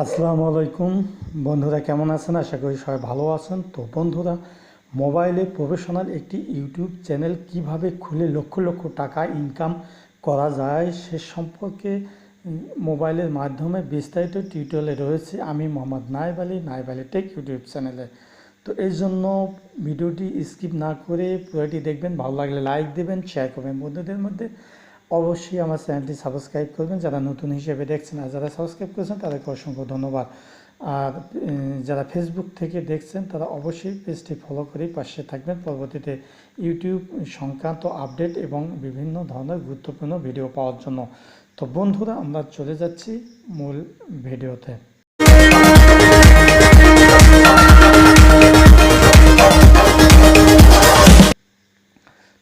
আসসালামু আলাইকুম বন্ধুরা, কেমন আছেন? আশা করি সবাই ভালো আছেন। তো বন্ধুরা, মোবাইলে প্রফেশনাল একটি ইউটিউব চ্যানেল কিভাবে খুলে লক্ষ লক্ষ টাকা ইনকাম করা যায় সে সম্পর্কে মোবাইলের মাধ্যমে বিস্তারিত টিউটোরিয়ালে রয়েছে আমি মোহাম্মদ নায়েবআলি টেক ইউটিউব চ্যানেলে। তো এই জন্য ভিডিওটি স্কিপ না করে পুরোটি দেখবেন। ভালো লাগলে লাইক দেবেন, শেয়ার করবেন বন্ধুদের মধ্যে। অবশ্যই আমার চ্যানেলটি সাবস্ক্রাইব করবেন যারা নতুন হিসেবে দেখছেন, আর যারা সাবস্ক্রাইব করেছেন তাদেরকে অসংখ্য ধন্যবাদ। আর যারা ফেসবুক থেকে দেখছেন তারা অবশ্যই পেজটি ফলো করে পাশে থাকবেন পরবর্তীতে ইউটিউব সংক্রান্ত আপডেট এবং বিভিন্ন ধরনের গুরুত্বপূর্ণ ভিডিও পাওয়ার জন্য। তো বন্ধুরা, আমরা চলে যাচ্ছি মূল ভিডিওতে।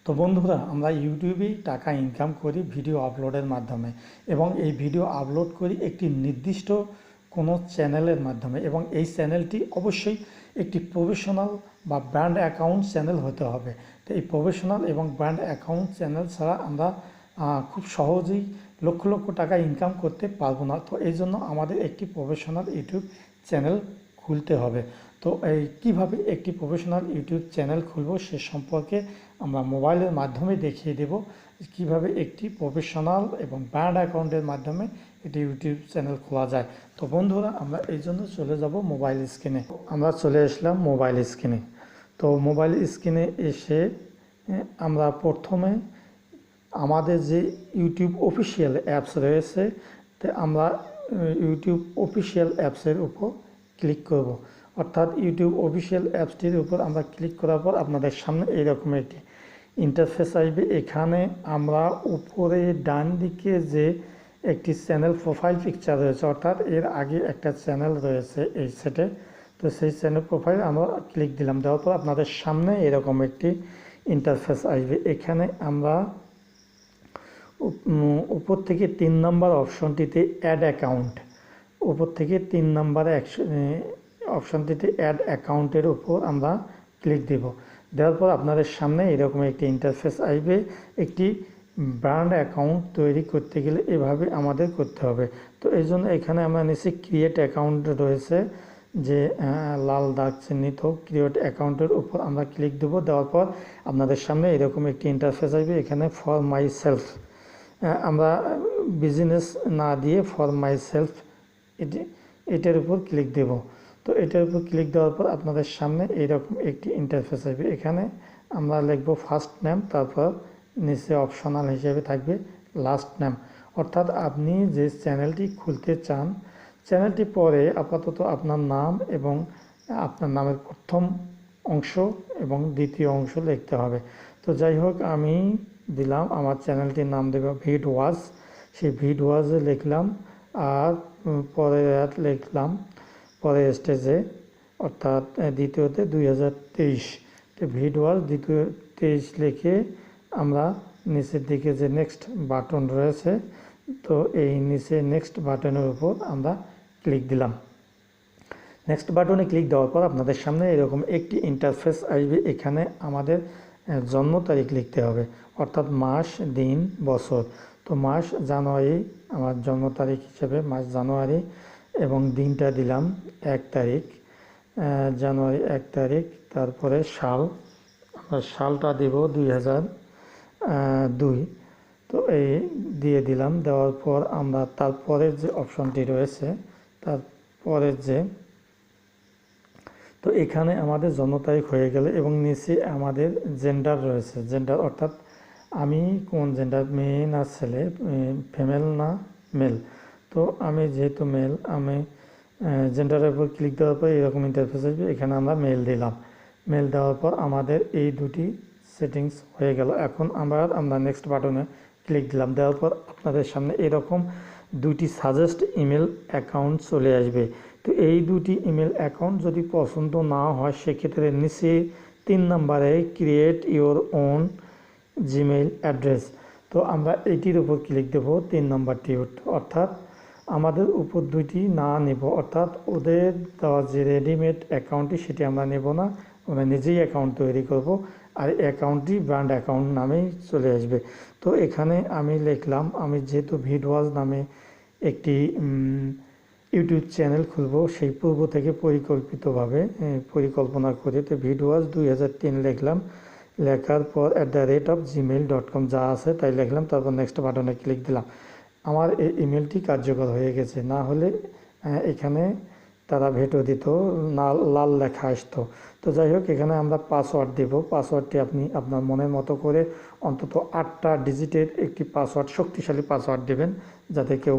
তো বন্ধুরা, আমরা ইউটিউবেই টাকা ইনকাম করি ভিডিও আপলোডের মাধ্যমে, এবং এই ভিডিও আপলোড করি একটি নির্দিষ্ট কোনো চ্যানেলের মাধ্যমে, এবং এই চ্যানেলটি অবশ্যই একটি প্রফেশনাল বা ব্র্যান্ড অ্যাকাউন্ট চ্যানেল হতে হবে। তো এই প্রফেশনাল এবং ব্র্যান্ড অ্যাকাউন্ট চ্যানেল ছাড়া আমরা খুব সহজেই লক্ষ লক্ষ টাকা ইনকাম করতে পারবো না। তো এই জন্য আমাদের একটি প্রফেশনাল ইউটিউব চ্যানেল খুলতে হবে। তো এই কীভাবে একটি প্রফেশনাল ইউটিউব চ্যানেল খুলব সে সম্পর্কে আমরা মোবাইলের মাধ্যমে দেখিয়ে দেব কিভাবে একটি প্রফেশনাল এবং ব্র্যান্ড অ্যাকাউন্টের মাধ্যমে একটি ইউটিউব চ্যানেল খোলা যায়। তো বন্ধুরা, আমরা এই জন্য চলে যাব মোবাইল স্ক্রিনে। আমরা চলে আসলাম মোবাইল স্ক্রিনে। তো মোবাইল স্ক্রিনে এসে আমরা প্রথমে আমাদের যে ইউটিউব অফিসিয়াল অ্যাপস রয়েছে, তো আমরা ইউটিউব অফিসিয়াল অ্যাপসের উপর ক্লিক করব। অর্থাৎ ইউটিউব অফিসিয়াল অ্যাপসটির উপর আমরা ক্লিক করার পর আপনাদের সামনে এইরকম একটি ইন্টারফেস আসবে। এখানে আমরা উপরে ডান দিকে যে একটি চ্যানেল প্রোফাইল পিকচার রয়েছে, অর্থাৎ এর আগে একটা চ্যানেল রয়েছে এই সেটে, তো সেই চ্যানেল প্রোফাইল আমরা ক্লিক দিলাম। দেওয়ার পর আপনাদের সামনে এরকম একটি ইন্টারফেস আসবে। এখানে আমরা উপর থেকে 3 নম্বর অপশনটিতে অ্যাড অ্যাকাউন্ট, উপর থেকে 3 নম্বর অপশনটিতে অ্যাড অ্যাকাউন্টের উপর আমরা ক্লিক দেব। দেওয়ার পর আপনাদের সামনে এরকম একটি ইন্টারফেস আসবে। একটি ব্র্যান্ড অ্যাকাউন্ট তৈরি করতে গেলে এভাবে আমাদের করতে হবে। তো এই জন্য এখানে আমরা নিচে ক্রিয়েট অ্যাকাউন্ট রয়েছে, যে লাল দাগ চিহ্নিত ক্রিয়েট অ্যাকাউন্টের উপর আমরা ক্লিক দেবো। দেওয়ার পর আপনাদের সামনে এরকম একটি ইন্টারফেস আসবে। এখানে ফর মাই সেলফ, আমরা বিজনেস না দিয়ে ফর মাই সেলফ এটার উপর ক্লিক দেব। তো এটার উপর ক্লিক দেওয়ার পর আপনাদের সামনে এইরকম একটি ইন্টারফেস আসবে। এখানে আমরা লিখব ফার্স্ট নেম, তারপর নিচে অপশনাল হিসেবে থাকবে লাস্ট নেম। অর্থাৎ আপনি যে চ্যানেলটি খুলতে চান, চ্যানেলটি পরে আপাতত আপনার নাম এবং আপনার নামের প্রথম অংশ এবং দ্বিতীয় অংশ লিখতে হবে। তো যাই হোক, আমি দিলাম আমার চ্যানেলটির নাম দেব ভিড ওয়াজ, সেই ভিড ওয়াজে লিখলাম, আর পরে লিখলাম পরের স্টেজে, অর্থাৎ দ্বিতীয়তে 2023, তো ভিড ওয়াজ 2023 লিখে আমরা নিচের দিকে যে নেক্সট বাটন রয়েছে, তো এই নিচে নেক্সট বাটনের উপর আমরা ক্লিক দিলাম। নেক্সট বাটনে ক্লিক দেওয়ার পর আপনাদের সামনে এরকম একটি ইন্টারফেস আসবে। এখানে আমাদের জন্ম তারিখ লিখতে হবে, অর্থাৎ মাস, দিন, বছর। তো মাস জানুয়ারি, আমার জন্ম তারিখ হিসেবে মাস জানুয়ারি, এবং দিনটা দিলাম 1 তারিখ, জানুয়ারি 1 তারিখ। তারপরে সাল, আমরা সালটা দেব 2002। তো এই দিয়ে দিলাম। দেওয়ার পর আমরা তারপরের যে অপশনটি রয়েছে, তারপরের যে, তো এখানে আমাদের জন্ম তারিখ হয়ে গেলে, এবং নিচে আমাদের জেন্ডার রয়েছে, জেন্ডার অর্থাৎ আমি কোন জেন্ডার, মেয়ে না ছেলে, ফিমেল না মেল। তো আমি যেহেতু মেল, আমি জেন্ডারের উপর ক্লিক দেওয়ার পর এরকম ইন্টারফেস আসবে। এখানে আমরা মেল দিলাম। মেল দেওয়ার পর আমাদের এই দুটি সেটিংস হয়ে গেল। এখন আমরা নেক্সট বাটনে ক্লিক দিলাম। দেওয়ার পর আপনাদের সামনে এরকম দুটি সাজেস্ট ইমেল অ্যাকাউন্ট চলে আসবে। তো এই দুটি ইমেল অ্যাকাউন্ট যদি পছন্দ না হয়, সেক্ষেত্রে নিচে 3 নম্বরে create your own Gmail address, তো আমরা এটির উপর ক্লিক দেব, 3 নম্বরটি, অর্থাৎ আমাদের উপর দুইটি না নেব, অর্থাৎ ওদের দেওয়া যে রেডিমেড অ্যাকাউন্টটি সেটি আমরা নেব না, আমরা নিজেই অ্যাকাউন্ট তৈরি করব, আর অ্যাকাউন্টটি ব্র্যান্ড অ্যাকাউন্ট নামেই চলে আসবে। তো এখানে আমি লিখলাম, আমি যেহেতু ভিড ওয়াজ নামে একটি ইউটিউব চ্যানেল খুলবো সেই পূর্ব থেকে পরিকল্পিতভাবে পরিকল্পনা করে তো ভিডিওস 2003 লিখলাম, লেখার পর @gmail.com যা আছে তাই লিখলাম, তারপর নেক্সট বাটনে ক্লিক দিলাম। আমার এই ইমেলটি কার্যকর হয়ে গেছে, না হলে এখানে তারা ভেটো দিত, লাল লেখা আসতো। তো যাই হোক, এখানে আমরা পাসওয়ার্ড দেব। পাসওয়ার্ডটি আপনি আপনার মনের মতো করে অন্তত 8টা ডিজিটের একটি পাসওয়ার্ড, শক্তিশালী পাসওয়ার্ড দেবেন যাতে কেউ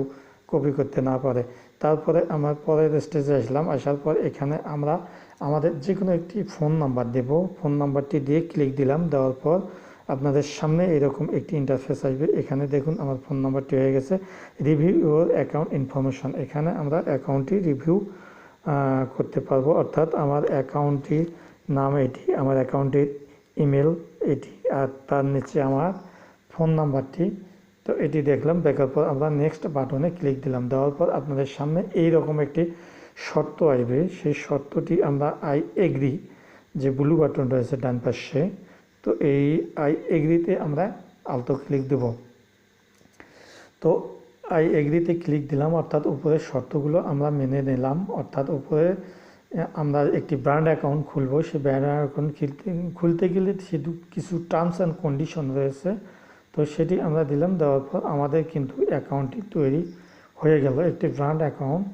কপি করতে না পারে। তারপরে আমার পরের স্টেজে আসলাম, আসার পর এখানে আমরা আমাদের যে কোনো একটি ফোন নাম্বার দেব। ফোন নাম্বারটি দিয়ে ক্লিক দিলাম, দেওয়ার পর আপনাদের সামনে এরকম একটি ইন্টারফেস আসবে। এখানে দেখুন আমার ফোন নাম্বারটি হয়ে গেছে। রিভিউ ইউর অ্যাকাউন্ট ইনফরমেশন, এখানে আমরা অ্যাকাউন্টটি রিভিউ করতে পারবো, অর্থাৎ আমার অ্যাকাউন্টটির নাম এটি, আমার অ্যাকাউন্টের ইমেল এটি, আর তার নিচে আমার ফোন নাম্বারটি। তো এটি দেখলাম, দেখার পর আমরা নেক্সট বাটনে ক্লিক দিলাম, দেওয়ার পর আপনাদের সামনে এই রকম একটি শর্ত আসবে। সেই শর্তটি আমরা আই এগ্রি, যে ব্লু বাটন রয়েছে ডান পাশে, তো এই আই এগ্রিতে আমরা আলতো ক্লিক দেব। তো আই এগ্রিতে ক্লিক দিলাম, অর্থাৎ উপরের শর্তগুলো আমরা মেনে নিলাম। অর্থাৎ উপরে আমরা একটি ব্র্যান্ড অ্যাকাউন্ট খুলবো, সেই ব্র্যান্ড অ্যাকাউন্ট খুলতে গেলে শুধু কিছু টার্মস অ্যান্ড কন্ডিশন রয়েছে, তো সেটি আমরা দিলাম। দেওয়ার পর আমাদের কিন্তু অ্যাকাউন্টটি তৈরি হয়ে গেল, একটি ব্র্যান্ড অ্যাকাউন্ট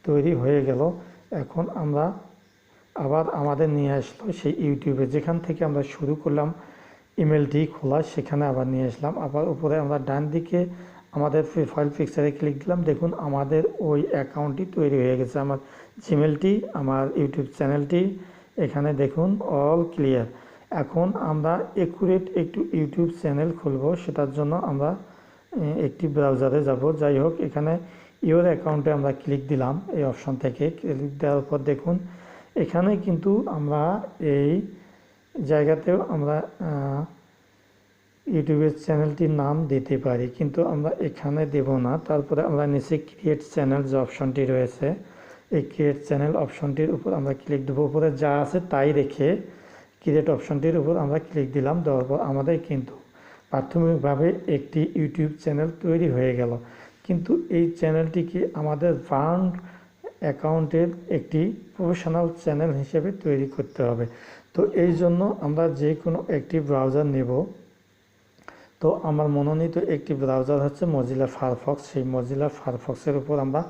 তৈরি হয়ে গেল। এখন আমরা আবার আমাদের নিয়ে আসলো সেই ইউটিউবে, যেখান থেকে আমরা শুরু করলাম ইমেলটি খোলা, সেখানে আবার নিয়ে আসলাম। আবার উপরে আমরা ডান দিকে আমাদের প্রোফাইল পিকচারে ক্লিক দিলাম, দেখুন আমাদের ওই অ্যাকাউন্টটি তৈরি হয়ে গেছে। আমার জিমেলটি, আমার ইউটিউব চ্যানেলটি, এখানে দেখুন অল ক্লিয়ার। এখন আমরা একুরেট একটু ইউটিউব চ্যানেল খুলবো, সেটার জন্য আমরা একটি ব্রাউজারে যাব। যাই হোক, এখানে ইওর অ্যাকাউন্টে আমরা ক্লিক দিলাম, এই অপশন থেকে ক্লিক দেওয়ার পর দেখুন এখানে কিন্তু আমরা এই জায়গাতেও আমরা ইউটিউবের চ্যানেলটির নাম দিতে পারি, কিন্তু আমরা এখানে দেব না। তারপরে আমরা নিচে ক্রিয়েট চ্যানেল যে অপশনটি রয়েছে, এই ক্রিয়েট চ্যানেল অপশনটির উপর আমরা ক্লিক দেবো। উপরে যা আছে তাই রেখে ক্রিয়েট অপশনটির উপর আমরা ক্লিক দিলাম, দেওয়ার পর আমাদের কিন্তু প্রাথমিকভাবে একটি ইউটিউব চ্যানেল তৈরি হয়ে গেল। কিন্তু এই চ্যানেলটিকে আমাদের ব্র্যান্ড অ্যাকাউন্টের একটি প্রফেশনাল চ্যানেল হিসেবে তৈরি করতে হবে। তো এই জন্য আমরা যে কোনো একটি ব্রাউজার নেব। তো আমার মনোনীত একটি ব্রাউজার হচ্ছে মজিলা ফায়ারফক্স। সেই মজিলা ফায়ারফক্সের উপর আমরা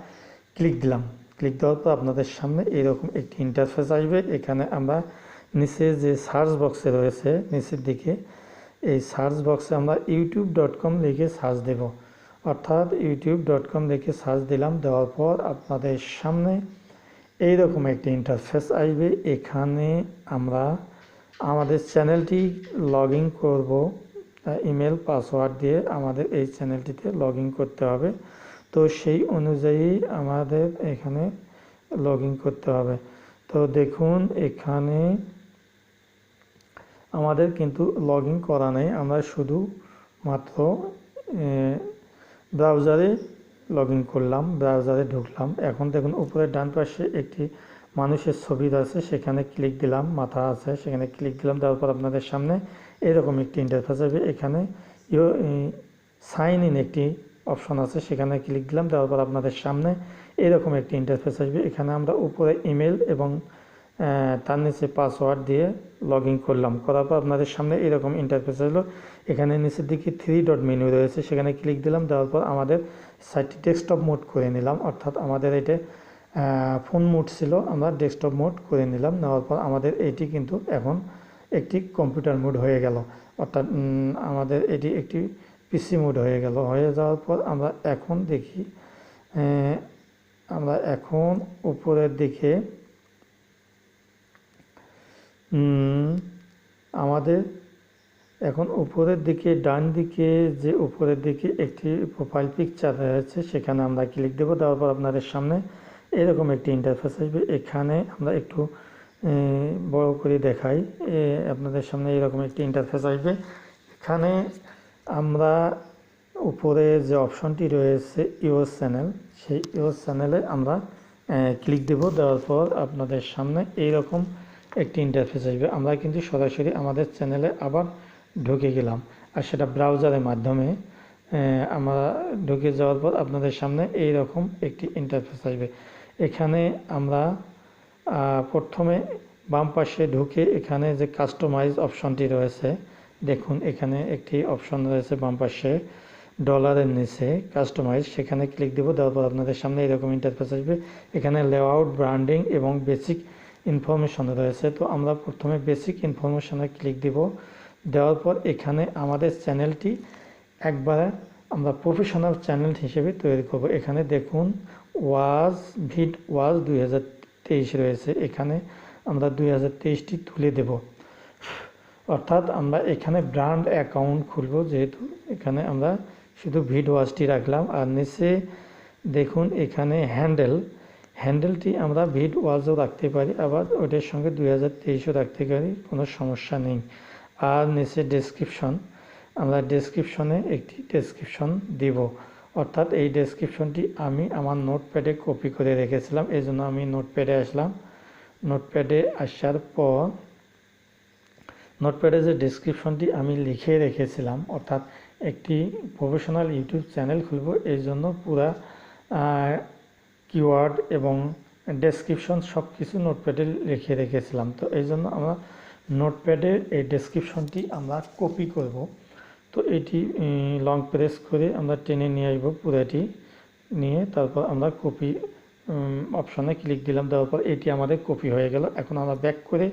ক্লিক দিলাম। ক্লিক দেওয়ার পর আপনাদের সামনে এরকম একটি ইন্টারফেস আসবে। এখানে আমরা নিচে যে সার্চ বক্সে রয়েছে নিচের দিকে, এই সার্চ বক্সে আমরা youtube.com লিখে সার্চ দেব, অর্থাৎ youtube.com লিখে সার্চ দিলাম। দেওয়ার পর আপনাদের সামনে এইরকম একটি ইন্টারফেস আসবে। এখানে আমরা আমাদের চ্যানেলটি লগ ইন করবো, ইমেল পাসওয়ার্ড দিয়ে আমাদের এই চ্যানেলটিতে লগ ইন করতে হবে। তো সেই অনুযায়ী আমাদের এখানে লগ ইন করতে হবে। তো দেখুন এখানে আমাদের কিন্তু লগ ইন করা নেই, আমরা শুধু মাত্র ব্রাউজারে লগ ইন করলাম, ব্রাউজারে ঢুকলাম। এখন দেখুন উপরে ডান পাশে একটি মানুষের ছবি আছে, সেখানে ক্লিক দিলাম, মাথা আছে সেখানে ক্লিক দিলাম। দেওয়ার পর আপনাদের সামনে এরকম একটি ইন্টারফেস হবে। এখানে সাইন ইন একটি অপশন আছে, সেখানে ক্লিক দিলাম। দেওয়ার পর আপনাদের সামনে এরকম একটি ইন্টারফেস আসবে। এখানে আমরা উপরে ইমেল এবং তার নিচে পাসওয়ার্ড দিয়ে লগ ইন করলাম। করার পর আপনাদের সামনে এরকম ইন্টারফেস আসলো। এখানে নিচের দিকে 3 ডট মেনু রয়েছে, সেখানে ক্লিক দিলাম। দেওয়ার পর আমাদের সাইটটি ডেস্কটপ মোড করে নিলাম, অর্থাৎ আমাদের এটা ফোন মোড ছিল, আমরা ডেস্কটপ মোড করে নিলাম। নেওয়ার পর আমাদের এটি কিন্তু এখন একটি কম্পিউটার মোড হয়ে গেল, অর্থাৎ আমাদের এটি একটি পিসি মোড হয়ে গেল। হয়ে যাওয়ার পর আমরা এখন দেখি, আমরা এখন উপরের দিকে আমাদের এখন উপরের দিকে ডান দিকে যে উপরের দিকে একটি প্রোফাইল পিকচার রয়েছে, সেখানে আমরা ক্লিক দেব। দেওয়ার পর আপনাদের সামনে এরকম একটি ইন্টারফেস আসবে। এখানে আমরা একটু বড় করে দেখাই, আপনাদের সামনে এরকম একটি ইন্টারফেস আসবে। এখানে আমরা উপরে যে অপশনটি রয়েছে ইউর চ্যানেল, সেই ইউর চ্যানেলে আমরা ক্লিক দেব। দেওয়ার পর আপনাদের সামনে এইরকম একটি ইন্টারফেস আসবে। আমরা কিন্তু সরাসরি আমাদের চ্যানেলে আবার ঢুকে গেলাম, আর সেটা ব্রাউজারের মাধ্যমে। আমরা ঢুকে যাওয়ার পর আপনাদের সামনে এইরকম একটি ইন্টারফেস আসবে। এখানে আমরা প্রথমে বাম পাশে ঢুকে এখানে যে কাস্টমাইজ অপশনটি রয়েছে, দেখুন এখানে একটি অপশন রয়েছে বাম পাশে ডলারের নিচে কাস্টমাইজ, সেখানে ক্লিক দেবো। দেওয়ার পর আপনাদের সামনে এরকম ইন্টারফেস আসবে। এখানে লেআউট, ব্র্যান্ডিং এবং বেসিক ইনফরমেশন রয়েছে। তো আমরা প্রথমে বেসিক ইনফরমেশনে ক্লিক দেব। দেওয়ার পর এখানে আমাদের চ্যানেলটি একবারে আমরা প্রফেশনাল চ্যানেল হিসেবে তৈরি করব। এখানে দেখুন ওয়াজ 2023 রয়েছে, এখানে আমরা 2023টি তুলে দেব। অর্থাৎ আমরা এখানে ব্র্যান্ড অ্যাকাউন্ট খুলব, যেহেতু এখানে আমরা শুধু ওয়াজটি রাখলাম। আর নিচে দেখুন এখানে হ্যান্ডেলটি আমরা ওয়াজও রাখতে পারি, আবার ওটার সঙ্গে 2023ও রাখতে পারি, কোনো সমস্যা নেই। আর নিচে ডেসক্রিপশন, আমরা ডেসক্রিপশনে একটি ডেসক্রিপশন দিব। অর্থাৎ এই ডেসক্রিপশনটি আমি আমার নোটপ্যাডে কপি করে রেখেছিলাম, এই জন্য আমি নোটপ্যাডে আসলাম। নোটপ্যাডে আসার পর নোটপ্যাডে যে ডেসক্রিপশনটি আমি লিখে রেখেছিলাম, অর্থাৎ একটি প্রফেশনাল ইউটিউব চ্যানেল খুলব, এই জন্য পুরা কিওয়ার্ড এবং ডেসক্রিপশন সব কিছু নোটপ্যাডে লিখে রেখেছিলাম। তো এই জন্য আমরা নোটপ্যাডের এই ডেসক্রিপশনটি আমরা কপি করব। তো এটি লং প্রেস করে আমরা টেনে নিয়ে আসবো পুরাটি নিয়ে, তারপর আমরা কপি অপশনে ক্লিক দিলাম। দেওয়ার পর এটি আমাদের কপি হয়ে গেল। এখন আমরা ব্যাক করে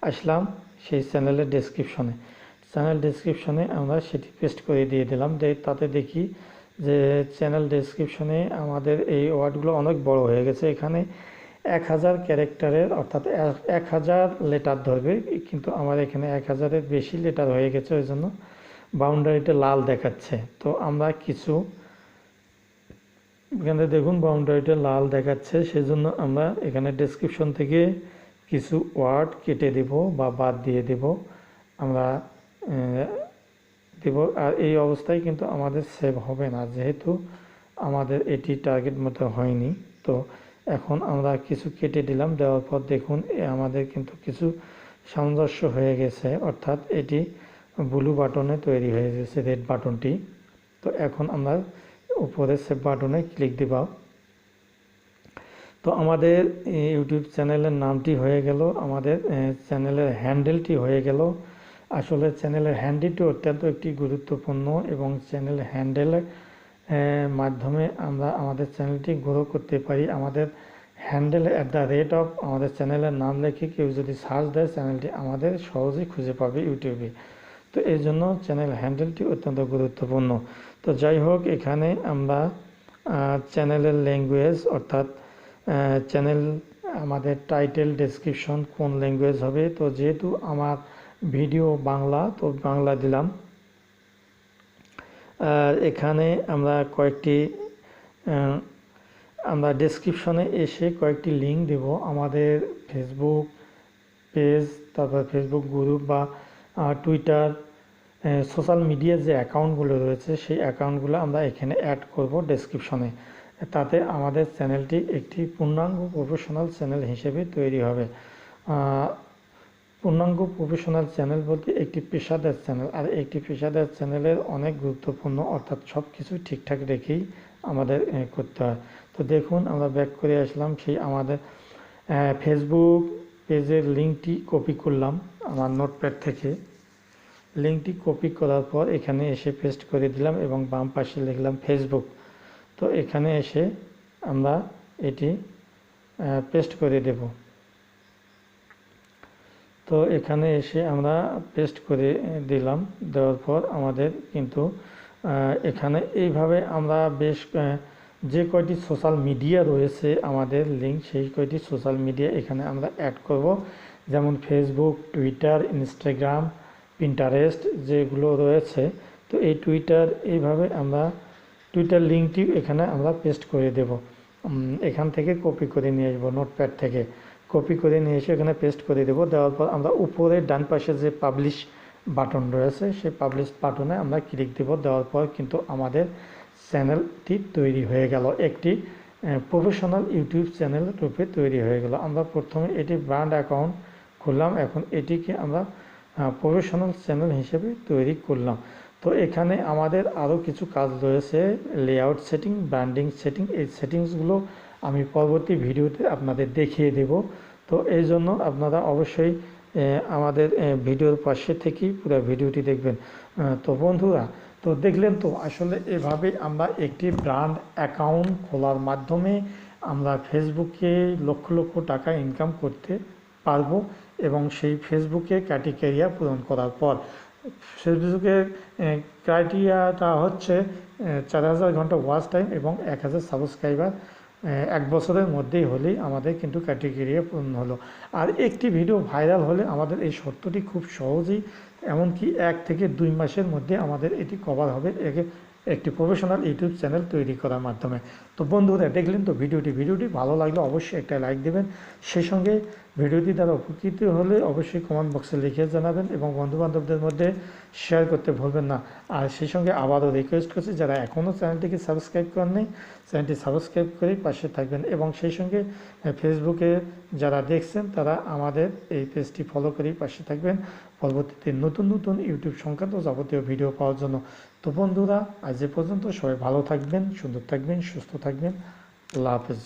আসলাম সেই চ্যানেলের ডেসক্রিপশনে। চ্যানেল ডেসক্রিপশনে আমরা সেটি পেস্ট করে দিয়ে দিলাম। তাতে দেখি যে চ্যানেল ডেসক্রিপশনে আমাদের এই ওয়ার্ডগুলো অনেক বড় হয়ে গেছে। এখানে 1000 ক্যারেক্টারের অর্থাৎ 1000 লেটার ধরবে, কিন্তু আমার এখানে 1000-এর বেশি লেটার হয়ে গেছে, ওই জন্য বাউন্ডারিটা লাল দেখাচ্ছে। তো আমরা কিছু এখানে দেখুন বাউন্ডারিটা লাল দেখাচ্ছে, সেজন্য আমরা এখানে ডেসক্রিপশন থেকে কিছু ওয়ার্ড কেটে দেব বা বাদ দিয়ে দেব, আমরা দেব। আর এই অবস্থায় কিন্তু আমাদের সেভ হবে না, যেহেতু আমাদের এটি টার্গেট মতো হয়নি। তো এখন আমরা কিছু কেটে দিলাম। দেওয়ার পর দেখুন আমাদের কিন্তু কিছু সামঞ্জস্য হয়ে গেছে, অর্থাৎ এটি ব্লু বাটনে তৈরি হয়ে গেছে, রেড বাটনটি। তো এখন আমরা উপরে সেভ বাটনে ক্লিক দিব। তো আমাদের ইউটিউব চ্যানেলের নামটি হয়ে গেল, আমাদের চ্যানেলের হ্যান্ডেলটি হয়ে গেল। আসলে চ্যানেলের হ্যান্ডেলটি অত্যন্ত একটি গুরুত্বপূর্ণ, এবং চ্যানেল হ্যান্ডেলের মাধ্যমে আমরা আমাদের চ্যানেলটি গ্রো করতে পারি। আমাদের হ্যান্ডেল @ আমাদের চ্যানেলের নাম লিখে কেউ যদি সার্চ দেয়, চ্যানেলটি আমাদের সহজেই খুঁজে পাবে ইউটিউবে। তো এই জন্য চ্যানেল হ্যান্ডেলটি অত্যন্ত গুরুত্বপূর্ণ। তো যাই হোক, এখানে আমরা চ্যানেলের ল্যাঙ্গুয়েজ, অর্থাৎ চ্যানেল আমাদের টাইটেল ডেসক্রিপশন কোন ল্যাঙ্গুয়েজ হবে। তো যেহেতু আমার ভিডিও বাংলা, তো বাংলা দিলাম। আর এখানে আমরা আমরা ডেসক্রিপশনে এসে কয়েকটি লিঙ্ক দেব, আমাদের ফেসবুক পেজ, তারপর ফেসবুক গ্রুপ বা টুইটার, সোশ্যাল মিডিয়ার যে অ্যাকাউন্টগুলো রয়েছে, সেই অ্যাকাউন্টগুলো আমরা এখানে অ্যাড করব ডেসক্রিপশনে। তাতে আমাদের চ্যানেলটি একটি পূর্ণাঙ্গ প্রফেশনাল চ্যানেল হিসেবে তৈরি হবে। পূর্ণাঙ্গ প্রফেশনাল চ্যানেল বলতে একটি পেশাদার চ্যানেল, আর একটি পেশাদার চ্যানেলের অনেক গুরুত্বপূর্ণ, অর্থাৎ সব কিছু ঠিকঠাক রেখেই আমাদের করতে হয়। তো দেখুন আমরা ব্যাক করে আসলাম, সেই আমাদের ফেসবুক পেজের লিঙ্কটি কপি করলাম আমার নোটপ্যাড থেকে। লিঙ্কটি কপি করার পর এখানে এসে পেস্ট করে দিলাম এবং বাম পাশে লিখলাম ফেসবুক। তো এখানে এসে আমরা এটি পেস্ট করে দেব। তো এখানে এসে আমরা পেস্ট করে দিলাম। দেওয়ার পর আমাদের কিন্তু এখানে এইভাবে আমরা বেশ যে কয়টি সোশ্যাল মিডিয়া রয়েছে আমাদের লিঙ্ক, সেই কয়টি সোশ্যাল মিডিয়া এখানে আমরা অ্যাড করব। যেমন ফেসবুক, টুইটার, ইনস্টাগ্রাম, পিন্টারেস্ট যেগুলো রয়েছে। তো এই এইভাবে আমরা টুইটার লিঙ্কটি এখানে আমরা পেস্ট করে দেব। এখান থেকে কপি করে নিয়ে আসবো, নোটপ্যাড থেকে কপি করে নিয়ে এসে এখানে পেস্ট করে দেব। দেওয়ার পর আমরা উপরে ডান পাশে যে পাবলিশ বাটন রয়েছে, সেই পাবলিশ বাটনে আমরা ক্লিক দেব। দেওয়ার পর কিন্তু আমাদের চ্যানেলটি তৈরি হয়ে গেল, একটি প্রফেশনাল ইউটিউব চ্যানেল রূপে তৈরি হয়ে গেল। আমরা প্রথমে এটি ব্র্যান্ড অ্যাকাউন্ট খুললাম, এখন এটিকে আমরা প্রফেশনাল চ্যানেল হিসেবে তৈরি করলাম। তো এখানে আমাদের আরও কিছু কাজ রয়েছে, লেআউট সেটিং, ব্র্যান্ডিং সেটিং। এই সেটিংসগুলো আমি পরবর্তী ভিডিওতে আপনাদের দেখিয়ে দেব। তো এই জন্য আপনারা অবশ্যই আমাদের ভিডিওর পাশে থেকেই পুরো ভিডিওটি দেখবেন। তো বন্ধুরা, তো দেখলেন তো আসলে এভাবে আমরা একটি ব্র্যান্ড অ্যাকাউন্ট খোলার মাধ্যমে আমরা ফেসবুকে লক্ষ লক্ষ টাকা ইনকাম করতে পারবো, এবং সেই ফেসবুকে ক্রাইটেরিয়া পূরণ করার পর ফেসবুকের ক্রাইটেরিয়াটা হচ্ছে 4000 ঘন্টা ওয়াচ টাইম এবং 1000 সাবস্ক্রাইবার 1 বছরের মধ্যেই হলেই আমাদের কিন্তু ক্রাইটেরিয়া পূর্ণ হলো। আর একটি ভিডিও ভাইরাল হলে আমাদের এই শর্তটি খুব সহজেই, এমনকি 1 থেকে 2 মাসের মধ্যে আমাদের এটি কভার হবে একটি প্রফেশনাল ইউটিউব চ্যানেল তৈরি করার মাধ্যমে। তো বন্ধুরা, দেখলেন তো ভিডিওটি ভালো লাগলে অবশ্যই একটা লাইক দেবেন। সেই সঙ্গে ভিডিওটি দ্বারা উপকৃত হলে অবশ্যই কমেন্ট বক্সে লিখে জানাবেন এবং বন্ধুবান্ধবদের মধ্যে শেয়ার করতে ভুলবেন না। আর সেই সঙ্গে আবারও রিকোয়েস্ট করছি, যারা এখনও চ্যানেলটিকে সাবস্ক্রাইব করেননি, চ্যানেলটি সাবস্ক্রাইব করে পাশে থাকবেন, এবং সেই সঙ্গে ফেসবুকে যারা দেখছেন তারা আমাদের এই পেজটি ফলো করেই পাশে থাকবেন পরবর্তীতে নতুন নতুন ইউটিউব সংক্রান্ত যাবতীয় ভিডিও পাওয়ার জন্য। তো বন্ধুরা, আজ এ পর্যন্ত। সবাই ভালো থাকবেন, সুন্দর থাকবেন, সুস্থ থাকবেন। আল্লাহ হাফেজ।